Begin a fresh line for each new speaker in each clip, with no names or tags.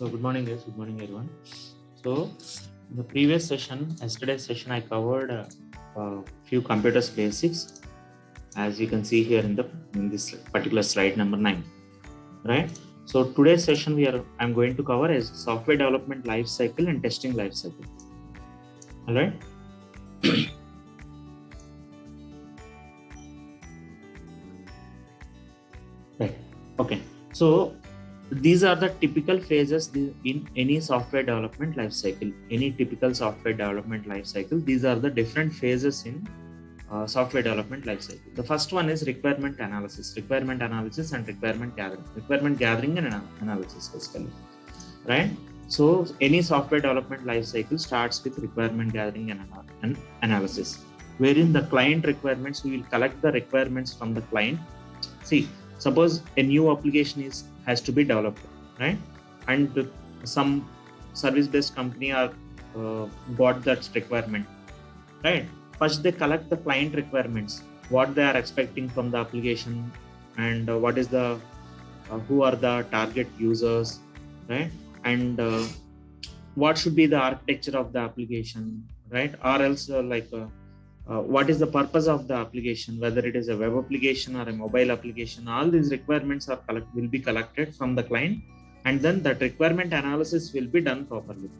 So good morning, guys. Good morning, everyone. So in the previous session, yesterday's session, I covered a few computers basics, as you can see here in this particular slide number 9, right? So today's session I'm going to cover is software development life cycle and testing life cycle. All right. Right. Okay. So these are the typical phases in any software development life cycle. Any typical software development life cycle. These are the different phases in software development life cycle. The first one is requirement analysis and requirement gathering. Requirement gathering and analysis, basically, right? So any software development life cycle starts with requirement gathering and analysis, wherein the client requirements, we will collect the requirements from the client. See, suppose a new application has to be developed, right? And some service-based company got that requirement, right? First, they collect the client requirements, what they are expecting from the application, and what is the who are the target users, right? And what should be the architecture of the application, right? Or else what is the purpose of the application, whether it is a web application or a mobile application. All these requirements will be collected from the client, and then that requirement analysis will be done properly.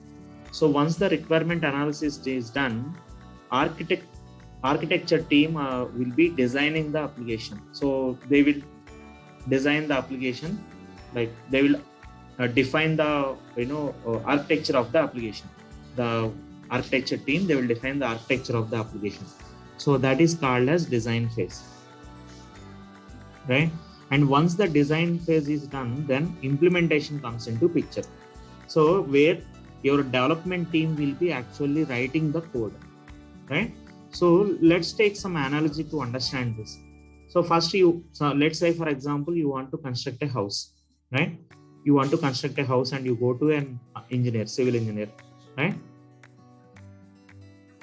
So once the requirement analysis is done, architecture team will be designing the application. So they will design the application, like they will define the architecture of the application. The architecture team, they will define the architecture of the application. So that is called as design phase, right? And once the design phase is done, then implementation comes into picture. So where your development team will be actually writing the code, right? So let's take some analogy to understand this. So first let's say, for example, you want to construct a house, right? You want to construct a house and you go to an engineer, civil engineer, right?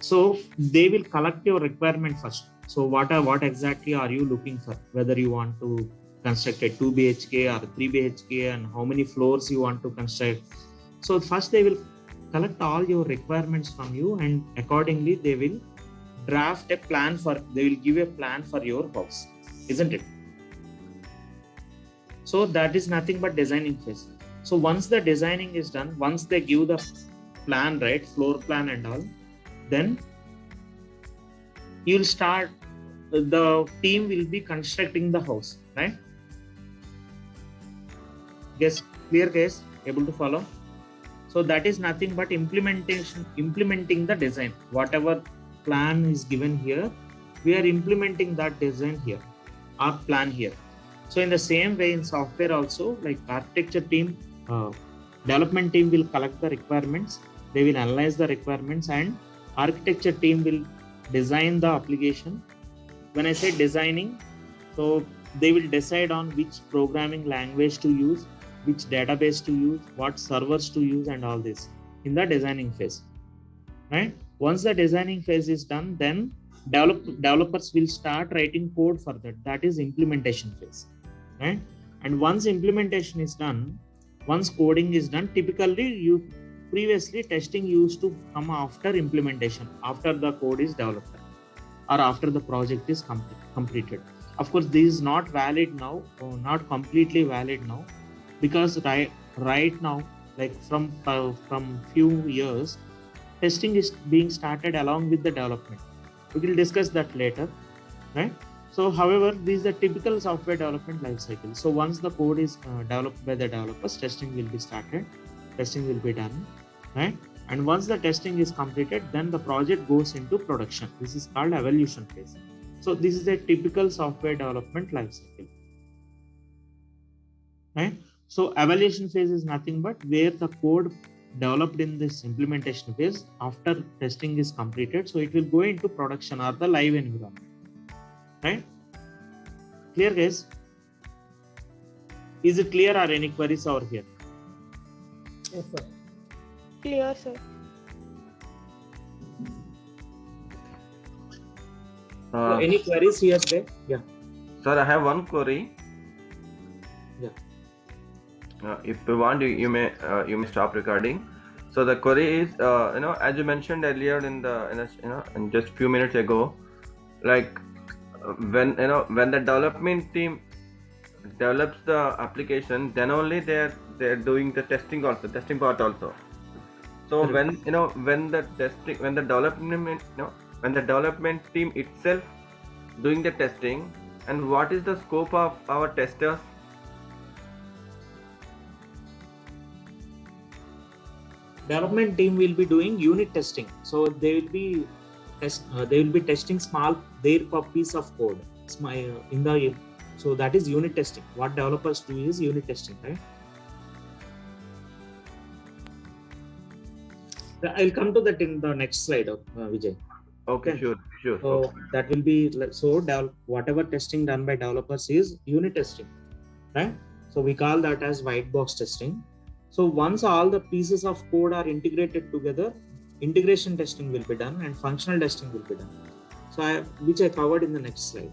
So they will collect your requirement first. So what exactly are you looking for? Whether you want to construct a 2 BHK or 3 BHK, and how many floors you want to construct. So first they will collect all your requirements from you, and accordingly they will draft a plan they will give a plan for your house, isn't it? So that is nothing but designing phase. So once the designing is done, once they give the plan, right, floor plan and all, then you'll start, the team will be constructing the house, right? Yes, clear guys, able to follow? So that is nothing but implementing the design. Whatever plan is given here, we are implementing that design here, our plan here. So in the same way in software also, like architecture team, development team will collect the requirements, they will analyze the requirements, and architecture team will design the application. When I say designing, so they will decide on which programming language to use, which database to use, what servers to use, and all this in the designing phase, right? Once the designing phase is done, then developers will start writing code for that. That is implementation phase, right? And once implementation is done, once coding is done, typically previously testing used to come after implementation, after the code is developed or after the project is completed. Of course, this is not valid now, or not completely valid now, because right now, like from few years, testing is being started along with the development. We will discuss that later, right? So however, this is a typical software development life cycle. So once the code is developed by the developers, testing will be started, testing will be done, right? And once the testing is completed, then the project goes into production. This is called evolution phase. So this is a typical software development life cycle, right? So evaluation phase is nothing but where the code developed in this implementation phase, after testing is completed, so it will go into production or the live environment, right? Clear guys? Is it clear, or any queries over here?
Yes, sir.
Clear, sir.
So any queries here today? Yeah.
Sir, I have one query.
Yeah.
If you want, you may stop recording. So the query is, as you mentioned earlier in just few minutes ago, like when the development team develops the application, then only they're doing the testing part also. So
Correct.
when the development team itself doing the testing, and what is the scope of our testers?
Development team will be doing unit testing, so they will be testing their piece of code in the, so that is unit testing. What developers do is unit testing, right? I'll come to that in the next slide, Vijay.
Okay,
Okay.
sure.
So
Okay.
that will be whatever testing done by developers is unit testing, right? So we call that as white box testing. So once all the pieces of code are integrated together, integration testing will be done and functional testing will be done. So which I covered in the next slide.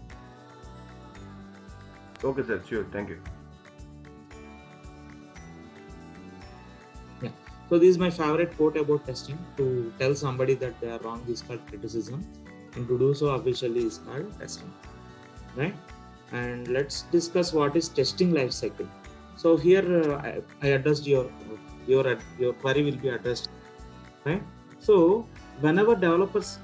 Okay, sir. Sure. Thank you.
Yeah. So this is my favorite quote about testing. To tell somebody that they are wrong is called criticism, and to do so officially is called testing, right? And let's discuss what is testing life cycle. So here I addressed your query will be addressed, right? So whenever developers,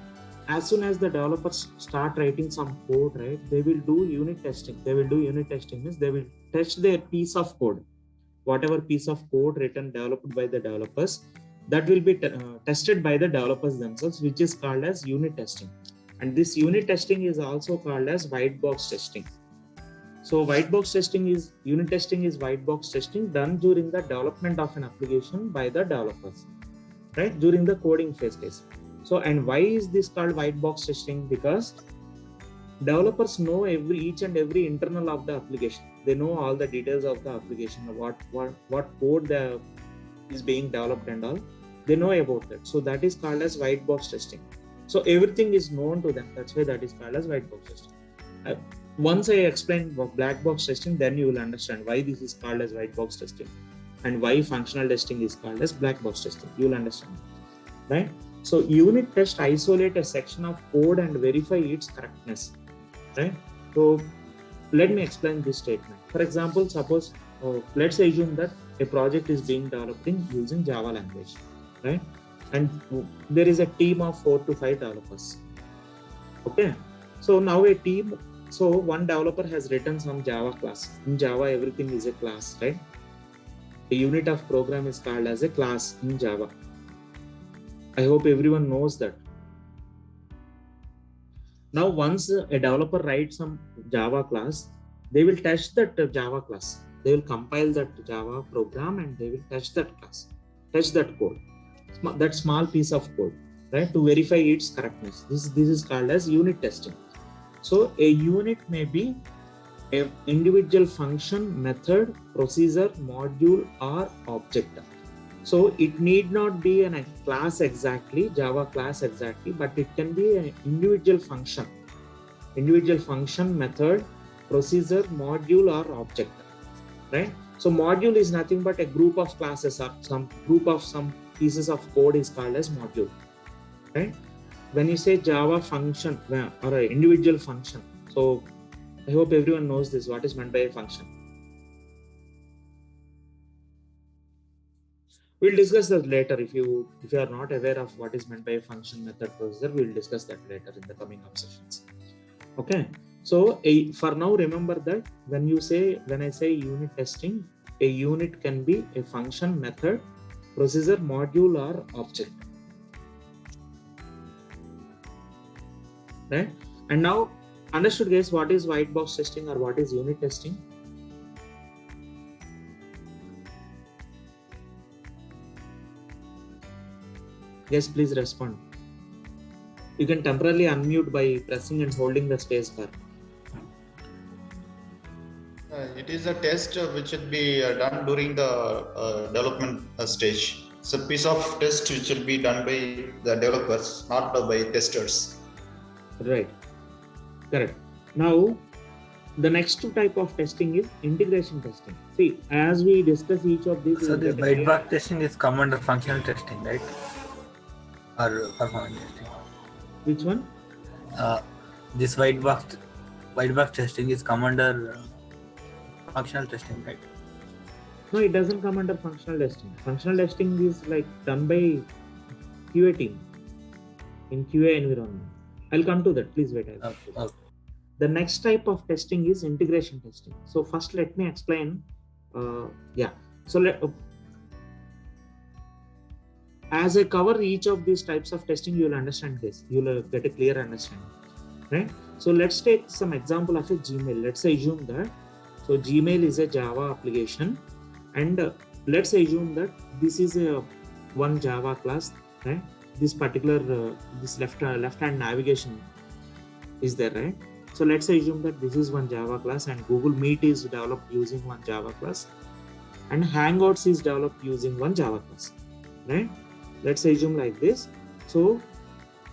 as soon as the developers start writing some code, right, they will do unit testing. They will do unit testing means they will test their piece of code, whatever piece of code written developed by the developers, that will be tested by the developers themselves, which is called as unit testing. And this unit testing is also called as white box testing. So white box testing is white box testing done during the development of an application by the developers, right, during the coding phase. So, and why is this called white box testing? Because developers know each and every internal of the application. They know all the details of the application, what code is being developed and all. They know about that. So that is called as white box testing. So everything is known to them. That's why that is called as white box testing. Once I explain black box testing, then you will understand why this is called as white box testing and why functional testing is called as black box testing. You will understand, right? So unit test isolate a section of code and verify its correctness, right? So let me explain this statement. For example, suppose let's assume that a project is being developed using Java language, right? And there is a team of 4 to 5 developers. Okay, so now so one developer has written some Java class. In Java, everything is a class, right? A unit of program is called as a class in Java. I hope everyone knows that. Now, once a developer writes some Java class, they will test that Java class. They will compile that Java program and they will test that class, test that code, that small piece of code, right, to verify its correctness. This is called as unit testing. So a unit may be an individual function, method, procedure, module, or object. So it need not be a class exactly, Java class exactly, but it can be an individual function, method, procedure, module, or object, right? So module is nothing but a group of classes or some group of some pieces of code is called as module, right? When you say Java function or an individual function, so I hope everyone knows this, what is meant by a function. We'll discuss that later. If you are not aware of what is meant by a function, method, procedure, we'll discuss that later in the coming up sessions. Okay. So for now, remember that when I say unit testing, a unit can be a function, method, procedure, module, or object. Right? And now, understood guys, what is white box testing or what is unit testing? Yes, please respond. You can temporarily unmute by pressing and holding the space bar.
It is a test which will be done during the development stage. It's a piece of test which will be done by the developers, not by testers.
Right. Correct. Now, The next type of testing is integration testing. See, as we discuss each of these,
So
we'll
the
get a
white
clear-
box testing is come under functional testing, right? Or performance testing.
Which one?
This white box testing is come under functional testing, right?
No, it doesn't come under functional testing. Functional testing is like done by QA team in QA environment. I'll come to that. Please wait. I'll come to that.
Okay.
The next type of testing is integration testing. So first, let me explain. So as I cover each of these types of testing, you will understand this. You will get a clear understanding, right? So let's take some example of a Gmail. Let's assume that. So Gmail is a Java application, and let's assume that this is a one Java class, right? This particular this left hand navigation is there, right? So let's assume that this is one Java class, and Google Meet is developed using one Java class, and Hangouts is developed using one Java class, right? Let's assume like this. So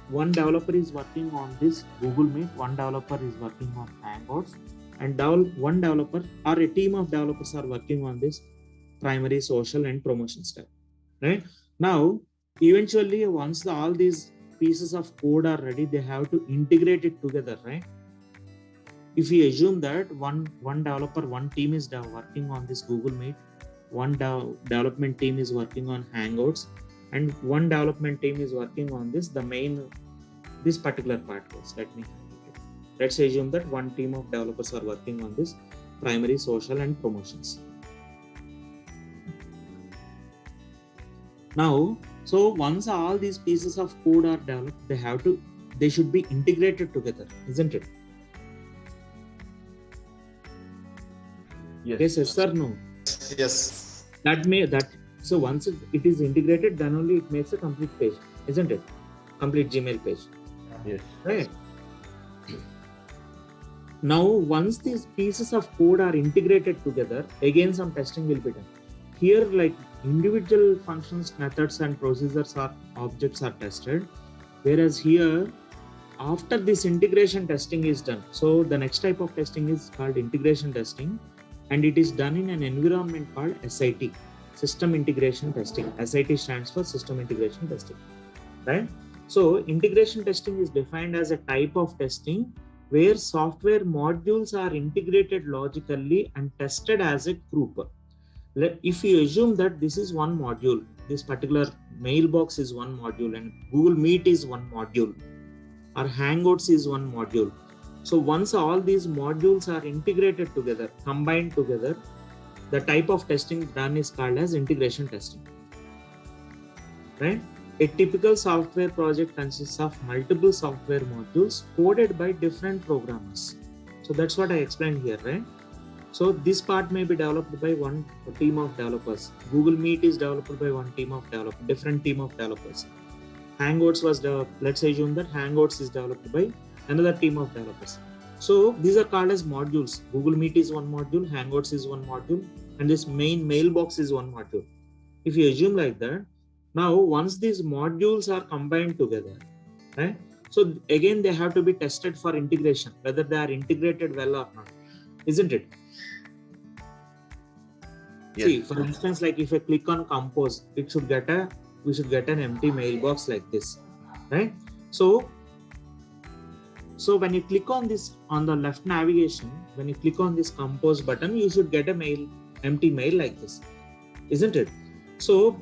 one developer is working on this Google Meet, one developer is working on Hangouts, and one developer or a team of developers are working on this primary, social, and promotion step, right? Now, eventually, once all these pieces of code are ready, they have to integrate it together, right? If we assume that one developer, one team is working on this Google Meet, one development team is working on Hangouts, and one development team is working on this particular part. Let's assume that one team of developers are working on this primary, social, and promotions. Now, so once all these pieces of code are developed, they should be integrated together, isn't it? Yes, sir. No.
Yes.
So once it is integrated, then only it makes a complete page, isn't it? Complete Gmail page.
Yes.
Right. Now, once these pieces of code are integrated together, again some testing will be done. Here, like individual functions, methods, and procedures or objects are tested, whereas here, after this integration testing is done, so the next type of testing is called integration testing, and it is done in an environment called SIT, System Integration Testing. SIT stands for System Integration Testing, right? So integration testing is defined as a type of testing where software modules are integrated logically and tested as a group. If you assume that this is one module, this particular mailbox is one module, and Google Meet is one module, or Hangouts is one module. So once all these modules are integrated together, combined together, the type of testing done is called as integration testing, right? A typical software project consists of multiple software modules coded by different programmers. So that's what I explained here, right? So this part may be developed by one team of developers. Google Meet is developed by one team of developers, different team of developers. Hangouts was developed, let's assume that Hangouts is developed by another team of developers. So these are called as modules. Google Meet is one module, Hangouts is one module, and this main mailbox is one module. If you assume like that, now once these modules are combined together, right? So again, they have to be tested for integration, whether they are integrated well or not, isn't it?
Yes.
See, for instance, like if I click on compose, we should get an empty mailbox like this, right? So when you click on this on the left navigation, when you click on this compose button, you should get empty mail like this, isn't it? So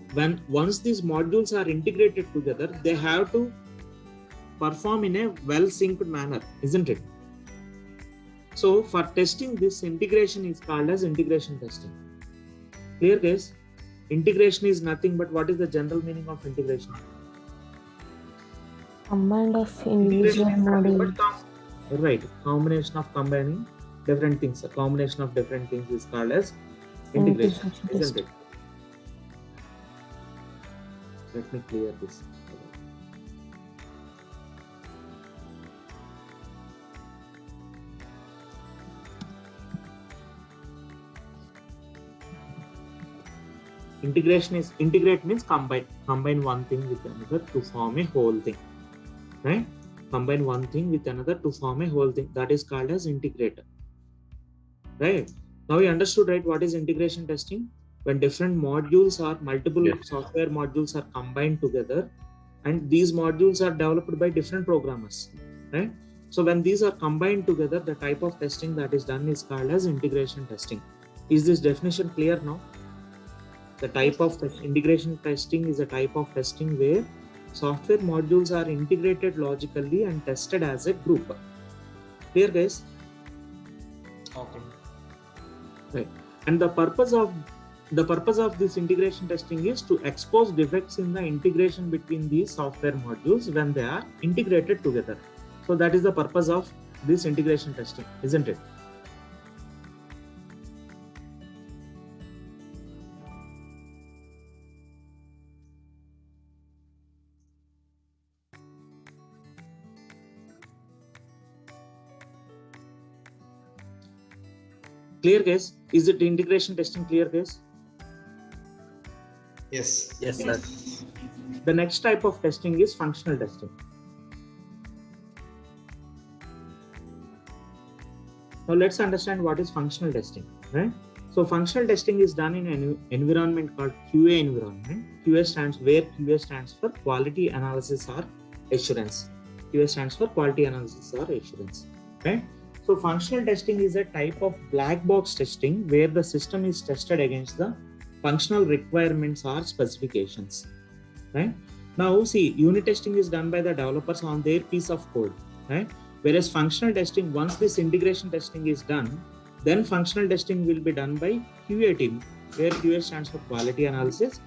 once these modules are integrated together, they have to perform in a well-synced manner, isn't it? So for testing, this integration is called as integration testing. Clear, guys? Integration is nothing but what is the general meaning of integration?
Command of individual module.
Right, combination of combining different things. A combination of different things is called as integration, isn't it? Let me clear this. Integrate means combine one thing with another to form a whole thing, right? Combine one thing with another to form a whole thing. That is called as integrator. right? Now you understood, right, what is integration testing? When different modules or multiple
Yes.
software modules are combined together, and these modules are developed by different programmers, right? So when these are combined together, the type of testing that is done is called as integration testing. Is this definition clear now? The type of integration testing is a type of testing where software modules are integrated logically and tested as a group. Clear, guys?
Okay.
Right. And the purpose of this integration testing is to expose defects in the integration between these software modules when they are integrated together. So that is the purpose of this integration testing, isn't it? Clear, guys? Is it integration testing clear, guys?
Yes.
Yes, sir.
The next type of testing is functional testing. Now let's understand what is functional testing, right? So functional testing is done in an environment called QA environment. QA stands for quality analysis or assurance. QA stands for quality analysis or assurance, right? So functional testing is a type of black box testing where the system is tested against the functional requirements or specifications, right? Now see, unit testing is done by the developers on their piece of code, right? Whereas functional testing, once this integration testing is done, then functional testing will be done by QA team, where QA stands for quality analysis.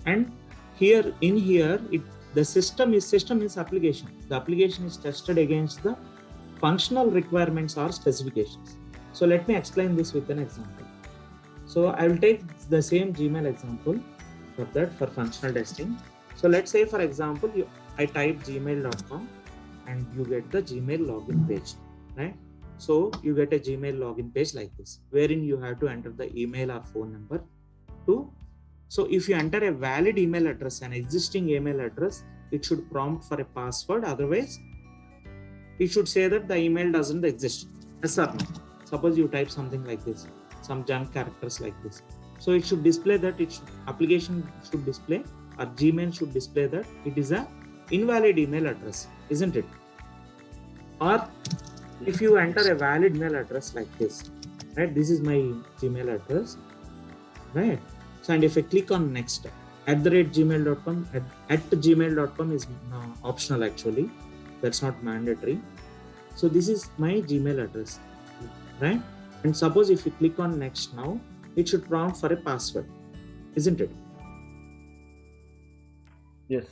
And the system is application. The application is tested against the functional requirements or specifications. So let me explain this with an example. So I will take the same Gmail example for functional testing. So let's say, for example, I type gmail.com and you get the Gmail login page, right? So you get a Gmail login page like this, wherein you have to enter the email or phone number so if you enter a valid email address, an existing email address, it should prompt for a password. Otherwise, it should say that the email doesn't exist. Yes or no? Suppose you type something like this, some junk characters like this. So it should display that application should display, or Gmail should display that it is a invalid email address, isn't it? Or if you enter a valid email address like this, right? This is my Gmail address, right? So, and if I click on next, @gmail.com, @gmail.com is optional actually. That's not mandatory. So this is my Gmail address, right? And suppose if you click on next now, it should prompt for a password, isn't it?
Yes.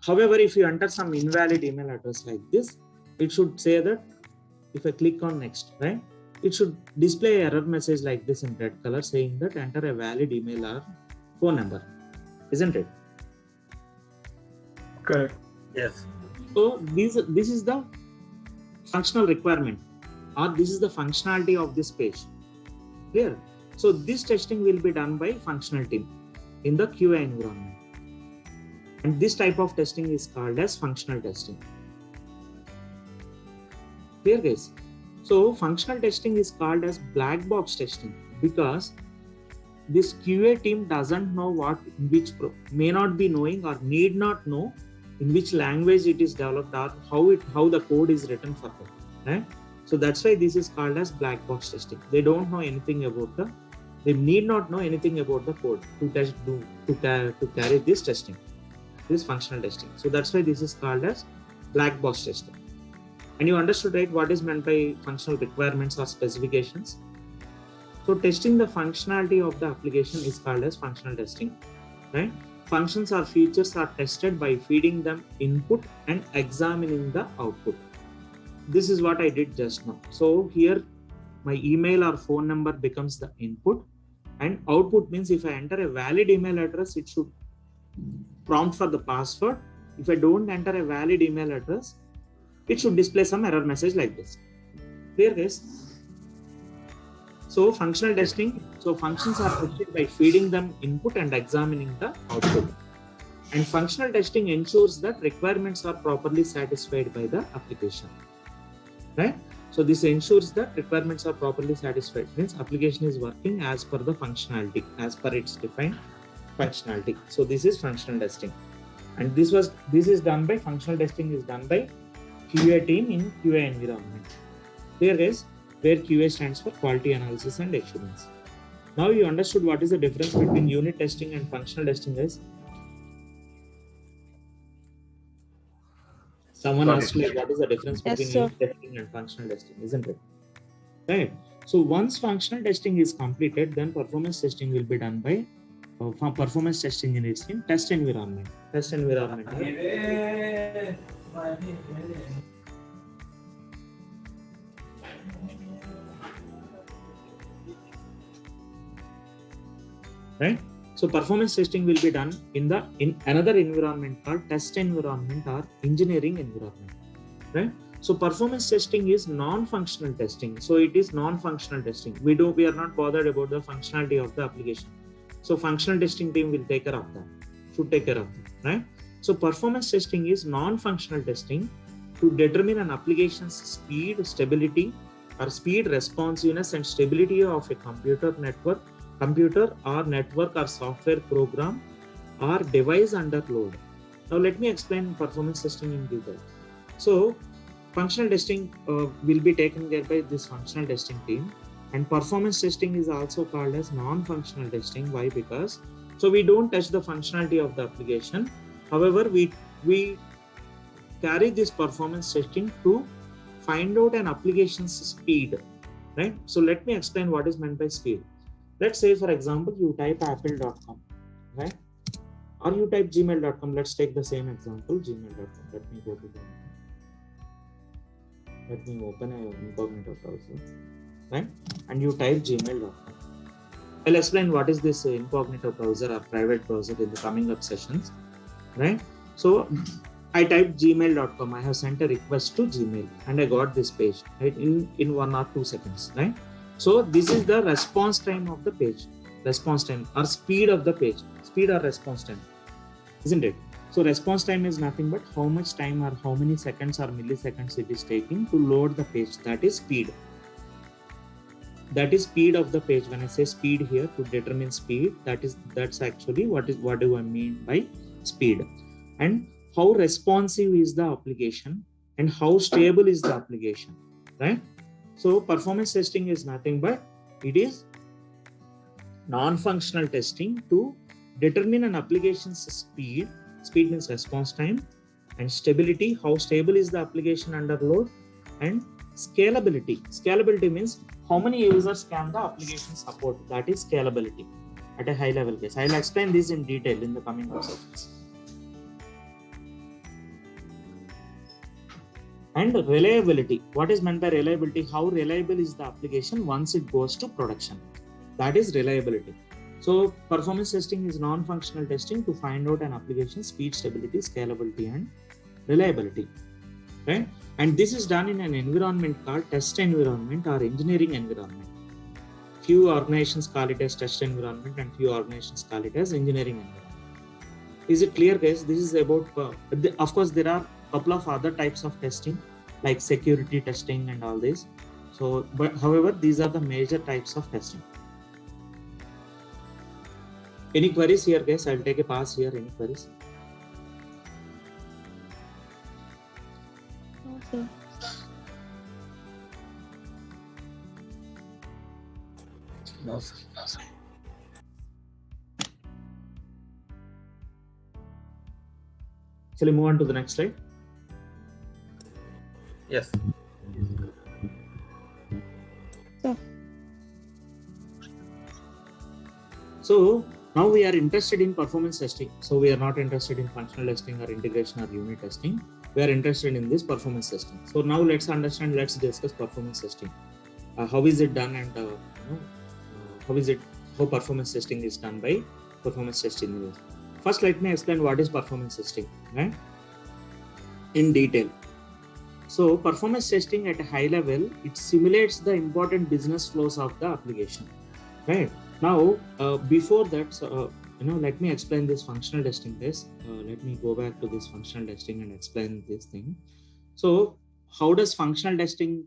However, if you enter some invalid email address like this, it should say that if I click on next, right, it should display an error message like this in red color saying that enter a valid email or phone number, isn't it?
Correct.
Yes.
So this is the functional requirement, or this is the functionality of this page. Clear? So this testing will be done by functional team in the QA environment. And this type of testing is called as functional testing. Clear, guys? So functional testing is called as black box testing because this QA team doesn't know may not be knowing or need not know in which language it is developed or how the code is written for them, right? So that's why this is called as black box testing. They don't know anything about they need not know anything about the code to carry this testing, this functional testing. So that's why this is called as black box testing. And you understood, right, what is meant by functional requirements or specifications? So testing the functionality of the application is called as functional testing, right? Functions or features are tested by feeding them input and examining the output. This is what I did just now. So here my email or phone number becomes the input, and output means if I enter a valid email address, it should prompt for the password. If I don't enter a valid email address, it should display some error message like this. Clear, guys? So functional testing, so functions are tested by feeding them input and examining the output. And functional testing ensures that requirements are properly satisfied by the application, right? So this ensures that requirements are properly satisfied. Means application is working as per the functionality, as per its defined functionality. So this is functional testing, and this is done by functional testing is done by QA team in QA environment. Here is where QA stands for quality analysis and assurance. Now you understood what is the difference between unit testing and functional testing, guys. Someone
Got
asked
it.
like what is the difference
Yes,
between
sir.
unit testing and functional testing, isn't it? Right. So once functional testing is completed, then performance testing will be done by performance test engineers in test environment. Test environment. Right. So performance testing will be done in another environment called test environment or engineering environment. Right. So performance testing is non-functional testing. So it is non-functional testing. We are not bothered about the functionality of the application. So functional testing team will take care of that. Should take care of that, right? So performance testing is non-functional testing to determine an application's speed, stability, or speed responsiveness and stability of a computer or network or software program or device under load. Now let me explain performance testing in detail. So functional testing will be taken care by this functional testing team, and performance testing is also called as non-functional testing. Why? Because so we don't touch the functionality of the application. However, we carry this performance testing to find out an application's speed, right? So let me explain what is meant by speed. Let's say, for example, you type apple.com, right? Or you type gmail.com. Let's take the same example, gmail.com. Let me go to the Let me open an incognito browser, right? And you type gmail.com. I'll explain what is this incognito browser or private browser in the coming up sessions, right? So I typed gmail.com. I have sent a request to Gmail and I got this page, right? In 1 or 2 seconds, right? So this is the response time of the page, response time or speed of the page, speed or response time, isn't it? So response time is nothing but how much time or how many seconds or milliseconds it is taking to load the page. That is speed. That is speed of the page. When I say speed here, to determine speed, that's actually what do I mean by speed. And how responsive is the application and how stable is the application, right? So performance testing is nothing but it is non-functional testing to determine an application's speed. Speed means response time, and stability, how stable is the application under load, and scalability. Scalability means how many users can the application support. That is scalability at a high level case. I'll explain this in detail in the coming sessions. And reliability. What is meant by reliability? How reliable is the application once it goes to production? That is reliability. So performance testing is non-functional testing to find out an application's speed, stability, scalability, and reliability, right? And this is done in an environment called test environment or engineering environment. Few organizations call it as test environment and few organizations call it as engineering environment. Is it clear, guys? This is about, of course, there are a couple of other types of testing like security testing and all this. So, but however, these are the major types of testing. Any queries here, guys? I'll take a pass here. Any queries?
No, sir.
No, sir.
Shall we move on to the next slide?
Yes.
So now we are interested in performance testing. So we are not interested in functional testing or integration or unit testing. We are interested in this performance testing. So now let's discuss performance testing. How is it done, and how performance testing is done by performance testing. First, let me explain what is performance testing, right? In detail. So performance testing at a high level, it simulates the important business flows of the application, right? Now, before that, let me explain this functional testing test. Let me go back to this functional testing and explain this thing. So how does functional testing,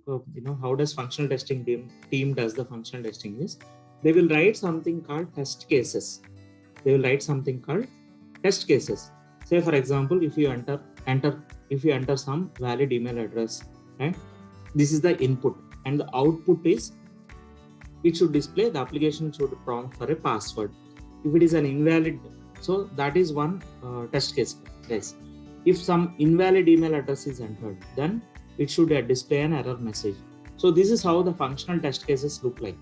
how does functional testing team does the functional testing is, they will write something called test cases. They will write something called test cases. Say for example, if you enter some valid email address, right? This is the input, and the output is, it should display, the application should prompt for a password. If it is an invalid, so that is one test case. Yes. If some invalid email address is entered, then it should display an error message. So this is how the functional test cases look like.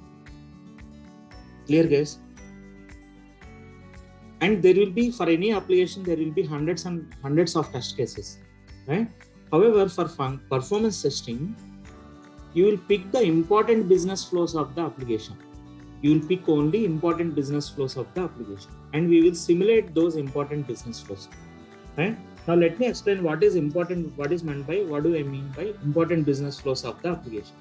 Clear, guys? And there will be, for any application, there will be hundreds and hundreds of test cases, right? However, for performance testing, you will pick the important business flows of the application. You will pick only important business flows of the application, and we will simulate those important business flows, right? Now let me explain what is important, what is meant by, what do I mean by important business flows of the application.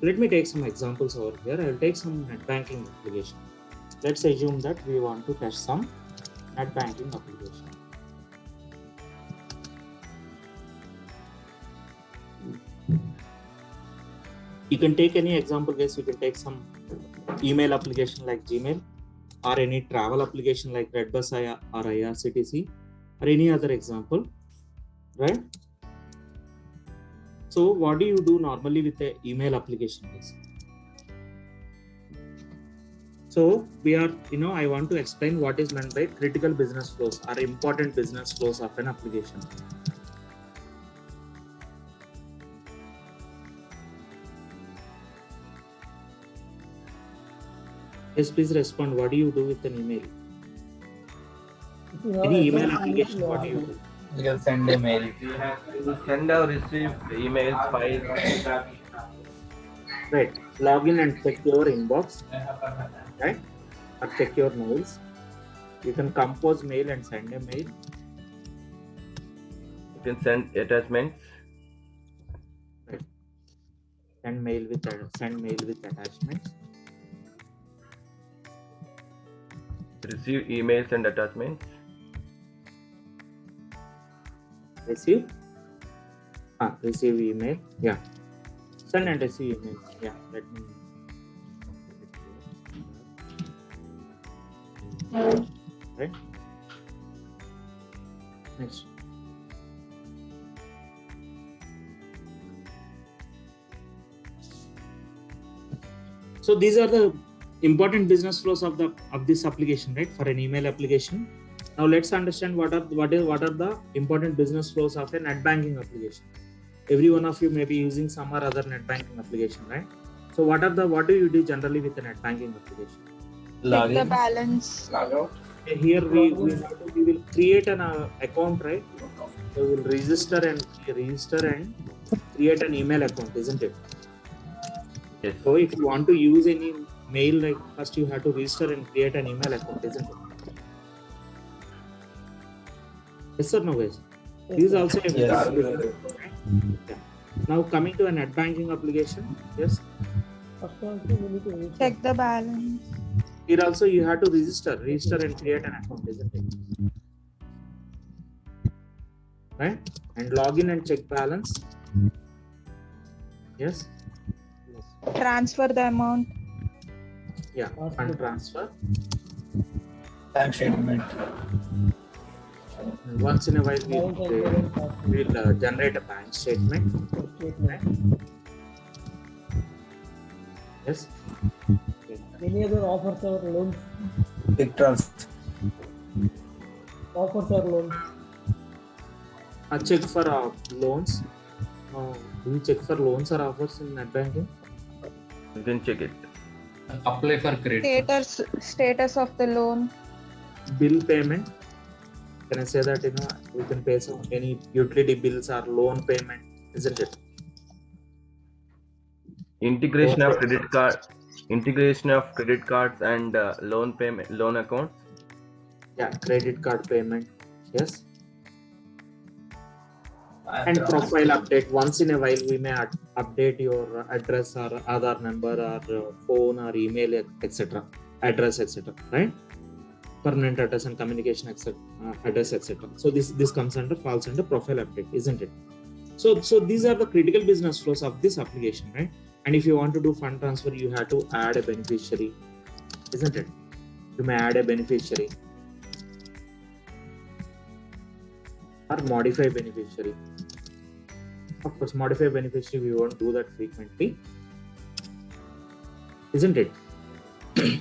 Let me take some examples over here. I will take some net banking application. Let's assume that we want to test some net banking application. You can take any example, guys. You can take some email application like Gmail, or any travel application like Redbus or IRCTC, or any other example, right? So what do you do normally with the email application, guys? So we are, I want to explain what is meant by critical business flows or important business flows of an application. Yes, please respond. What do you do with an email? Any email application, what do you do?
You can send a mail.
You send or receive emails, files.
Right. Log in and check your inbox, right? Or check your mails. You can compose mail and send a mail.
You can send attachments.
Right. Send mail with attachments.
Receive emails and attachments.
Receive email. Yeah. Send and receive email. Yeah. Let me. Right. Next. So these are the important business flows of this application, right? For an email application. Now let's understand what are the important business flows of a net banking application. Every one of you may be using some or other net banking application, right? So what do you do generally with a net banking application?
Check the balance.
Here we will create an account, right? So we will register and create an email account, isn't it?
Yes.
So if you want to use any mail, like first you have to register and create an email account, isn't it? Yes or no, guys? This is also a
Yes.
Yeah. Now coming to a net banking application, yes.
Check the balance.
Here also you have to register and create an account, isn't it? Right? And log in and check balance. Yes.
Transfer the amount.
Yeah. Fund transfer.
Bank statement.
Once in a while we'll generate a bank statement. Right? Yes.
Any other offers or loans?
Big trust.
Offers or loans?
A check for loans. Do you check for loans or offers in net banking?
You can check it.
Apply for credit.
Status of the loan.
Bill payment. Can I say that we can pay some any utility bills or loan payment, isn't it?
Integration of credit cards and loan accounts.
Yeah, credit card payment. Yes. And profile update. Once in a while we may update your address or Aadhaar number or phone or email, etc. Address, etc. Right? Permanent address and communication address, etc. So this falls under profile update, isn't it? So these are the critical business flows of this application, right? And if you want to do fund transfer, you have to add a beneficiary, isn't it? You may add a beneficiary or modify beneficiary. Of course, modify beneficiary, we won't do that frequently, isn't it? You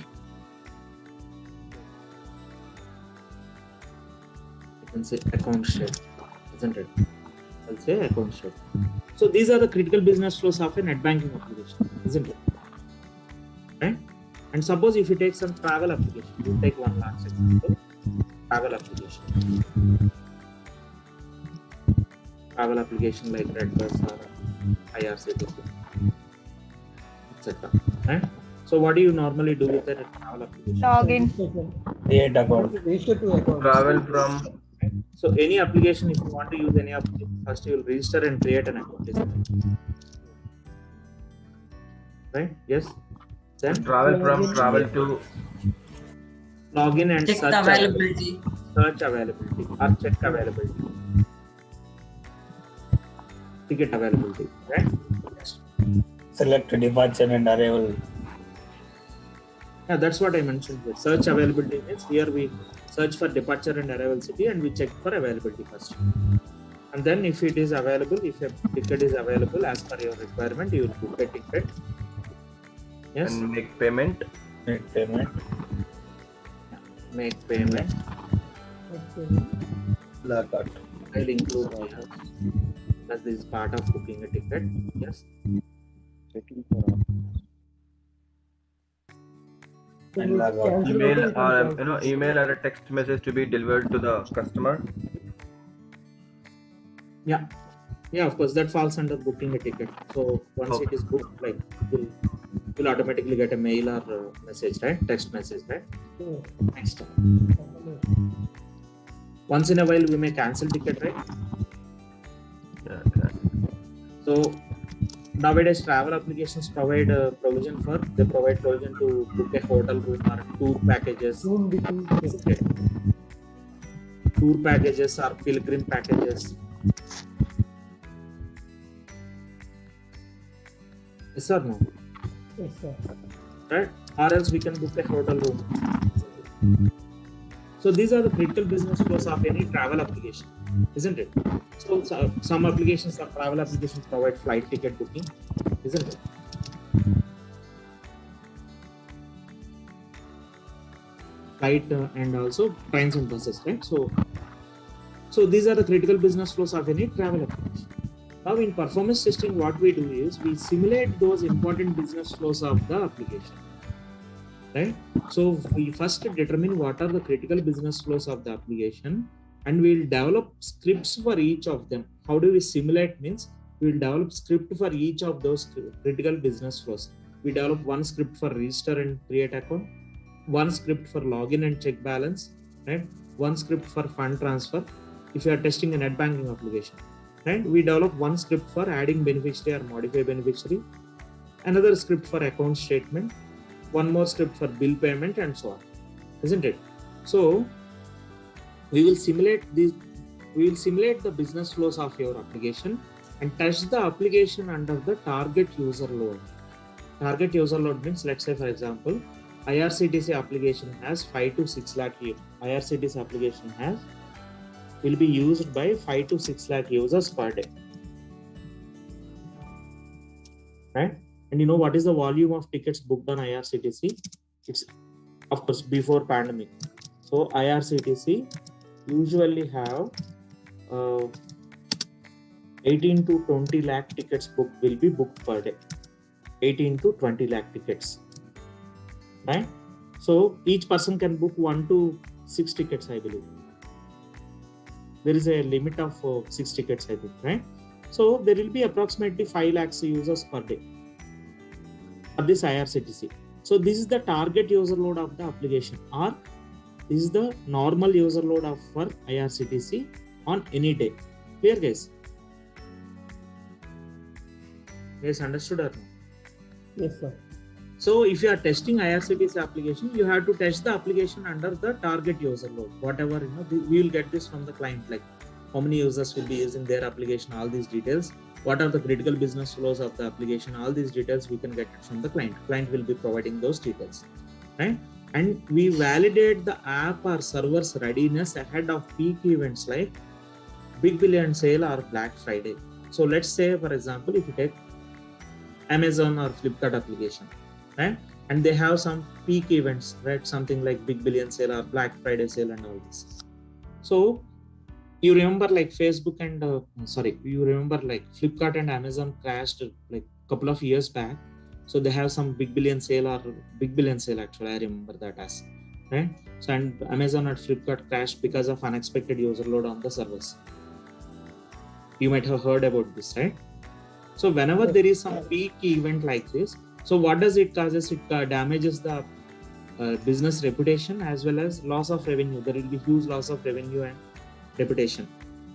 can say account share, isn't it? I'll say account share. So these are the critical business flows of a net banking application, isn't it? Right? And suppose if you take some travel application, you take one last example, travel application. Travel application like Redbus or IRCTC, etc. Right? So what do you normally do with a travel application?
Login.
Create account.
Register to account.
Travel from
So any application, if you want to use any application, first you will register and create an account, isn't it? Right? Yes. Then
travel to
login and
Check
search
the availability.
Search availability or check availability. Ticket availability, right? Yes.
Select departure and arrival.
Yeah, that's what I mentioned here. Search availability means here we search for departure and arrival city and we check for availability first. And then if it is available, if a ticket is available as per your requirement, you will book a ticket. Yes.
and make payment.
Make payment.
Make payment.
Log out.
I'll include here as this is part of booking a ticket. Yes.
And log out.
Email or a text message to be delivered to the customer.
Yeah, of course, that falls under booking a ticket. So once
Okay.
it is booked, like you'll automatically get a mail or message, right? Text message, right? Next. Once in a while, we may cancel ticket, right?
Yeah, okay.
So nowadays, travel applications provide provision to book a hotel room or tour packages.
Room booking.
Okay. Tour packages or pilgrim packages. Yes or no?
Yes, sir.
Right? Or else we can book a hotel room. So these are the critical business flows of any travel application, isn't it? So some applications or travel applications provide flight ticket booking, isn't it? Flight and also trains and buses, right? So these are the critical business flows of any travel application. Now in performance testing, what we do is we simulate those important business flows of the application, right? So we first determine what are the critical business flows of the application and we'll develop scripts for each of them. How do we simulate means we'll develop script for each of those critical business flows. We develop one script for register and create account, one script for login and check balance, right? One script for fund transfer if you are testing a net banking application. And we develop one script for adding beneficiary or modify beneficiary, another script for account statement, one more script for bill payment, and so on, isn't it? So we will simulate the business flows of your application and test the application under the target user load. Target user load means, let's say for example, IRCTC application has 5 to 6 lakh. IRCTC application will be used by 5 to 6 lakh users per day, right? And you know what is the volume of tickets booked on IRCTC? It's of course before pandemic. So IRCTC usually have 18 to 20 lakh tickets will be booked per day. 18 to 20 lakh tickets, right? So each person can book 1 to 6 tickets, I believe. There is a limit of 6 tickets, I think, right? So there will be approximately 5 lakhs users per day for this IRCTC. So this is the target user load of the application, or this is the normal user load for IRCTC on any day. Clear, guys? Guys, understood or no?
Yes, sir.
So if you are testing IRCTC application, you have to test the application under the target user load. Whatever, we will get this from the client, like how many users will be using their application, all these details, what are the critical business flows of the application, all these details we can get it from the client. Client will be providing those details, right? And we validate the app or server's readiness ahead of peak events like Big Billion Sale or Black Friday. So let's say, for example, if you take Amazon or Flipkart application, right? And they have some peak events, right? Something like Big Billion Sale or Black Friday sale and all this. So you remember like Facebook and you remember like Flipkart and Amazon crashed like a couple of years back. So they have some Big Billion Sale actually, I remember that as, right? So and Amazon and Flipkart crashed because of unexpected user load on the servers. You might have heard about this, right? So whenever there is some peak event like this, so what does it causes? It damages the business reputation as well as loss of revenue. There will be huge loss of revenue and reputation,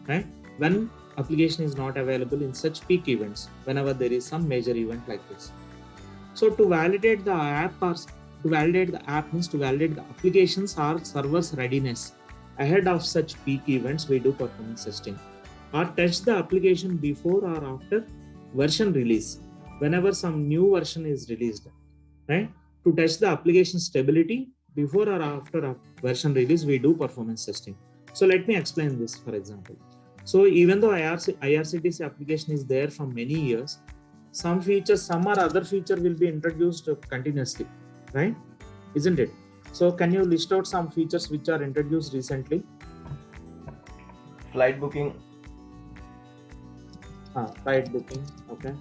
right? When application is not available in such peak events, whenever there is some major event like this. So to validate the app means to validate the applications or server's readiness ahead of such peak events, we do performance testing or test the application before or after version release. Whenever some new version is released, right? To test the application stability before or after a version release, we do performance testing. So let me explain this, for example. So even though IRCTC application is there for many years, some or other feature will be introduced continuously, right? Isn't it? So can you list out some features which are introduced recently?
Flight booking.
Flight booking, okay.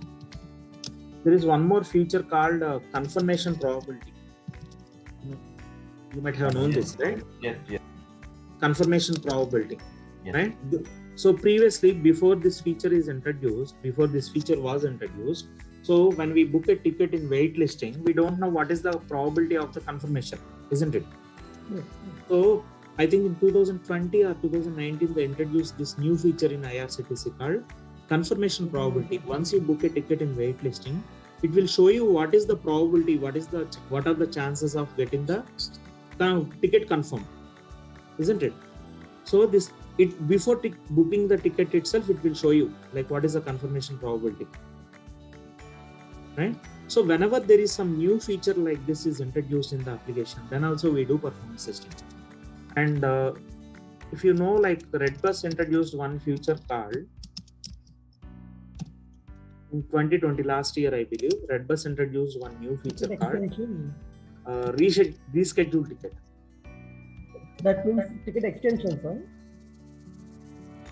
There is one more feature called confirmation probability. You might have known this, right?
Yes.
Confirmation probability,
Yes.
right? So previously, before this feature was introduced, so when we book a ticket in wait listing, we don't know what is the probability of the confirmation, isn't it?
Yes.
So I think in 2020 or 2019, they introduced this new feature in IRCTC called confirmation probability. Once you book a ticket in wait listing, it will show you what is the probability, what are the chances of getting the ticket confirmed, isn't it? So before booking the ticket itself, it will show you like what is the confirmation probability, right? So whenever there is some new feature like this is introduced in the application, then also we do performance testing. And if you know, like Redbus introduced one feature called in 2020, last year, I believe, Redbus introduced one new feature called reschedule ticket.
That means ticket extension, sir.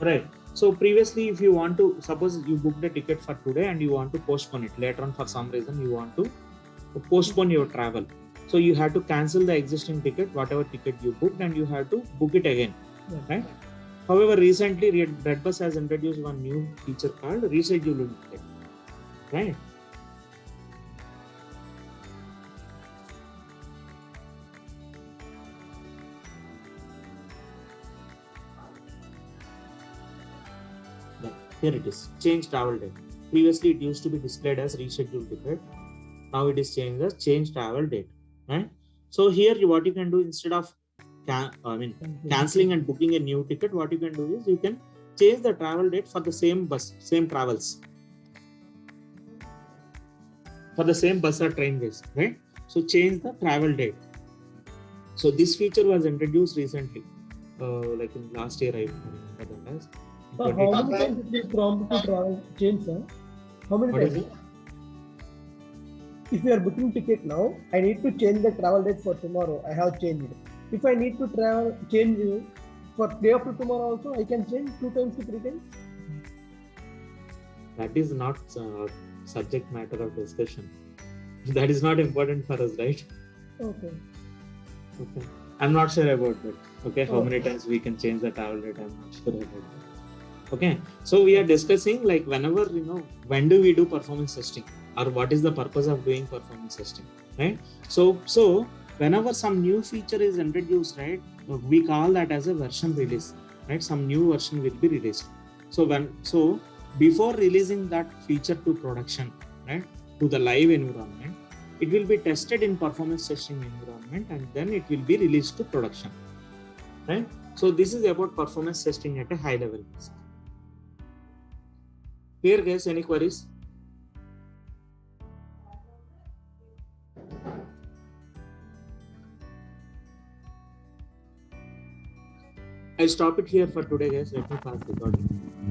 Right. So previously, if you want to, suppose you booked a ticket for today and you want to postpone it later on for some reason, you want to postpone your travel. So you have to cancel the existing ticket, whatever ticket you booked, and you have to book it again, right? However, recently Redbus has introduced one new feature called rescheduling ticket, right? Here it is, change travel date. Previously, it used to be displayed as rescheduled ticket. Now it is changed as change travel date, right? So here, what you can do instead of canceling and booking a new ticket, what you can do is you can change the travel date for the same bus, same travels, for the same bus or train ways, right? So change the travel date. So this feature was introduced recently, like in last year, I remember that as.
How many times it is prompt to travel change, sir? How many times? If you are booking ticket now, I need to change the travel date for tomorrow. I have changed it. If I need to change for day after tomorrow also, I can change 2 times to 3 times.
That is not subject matter of discussion. That is not important for us, right?
Okay.
I'm not sure about that. Okay, how many times we can change the travel date? I'm not sure about that. Okay, so we are discussing like whenever, when do we do performance testing or what is the purpose of doing performance testing, right? So whenever some new feature is introduced, right, we call that as a version release, right? Some new version will be released. So before releasing that feature to production, right, to the live environment, it will be tested in performance testing environment and then it will be released to production. right? So this is about performance testing at a high level. Clear, guys? Any queries? I'll stop it here for today, guys. Let me pass recording.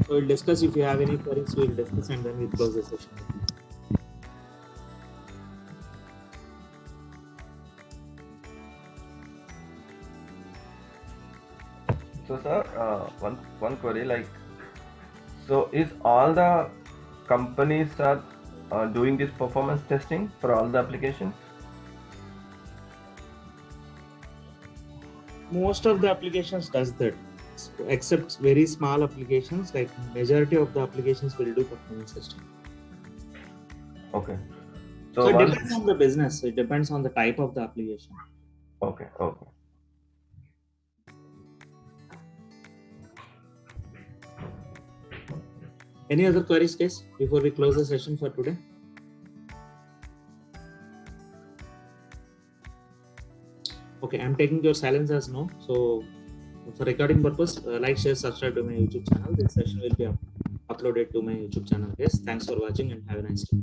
So we'll discuss. If you have any queries, we'll discuss and then we'll close the session.
So sir, one query, like, so is all the companies are doing this performance testing for all the applications?
Most of the applications does that, except very small applications. Like majority of the applications will do performance testing.
Okay.
So it depends on the business. It depends on the type of the application.
Okay. Okay.
Any other queries, guys, before we close the session for today? Okay, I'm taking your silence as no. So for recording purpose, like, share, subscribe to my YouTube channel. This session will be uploaded to my YouTube channel. Yes, thanks for watching and have a nice day.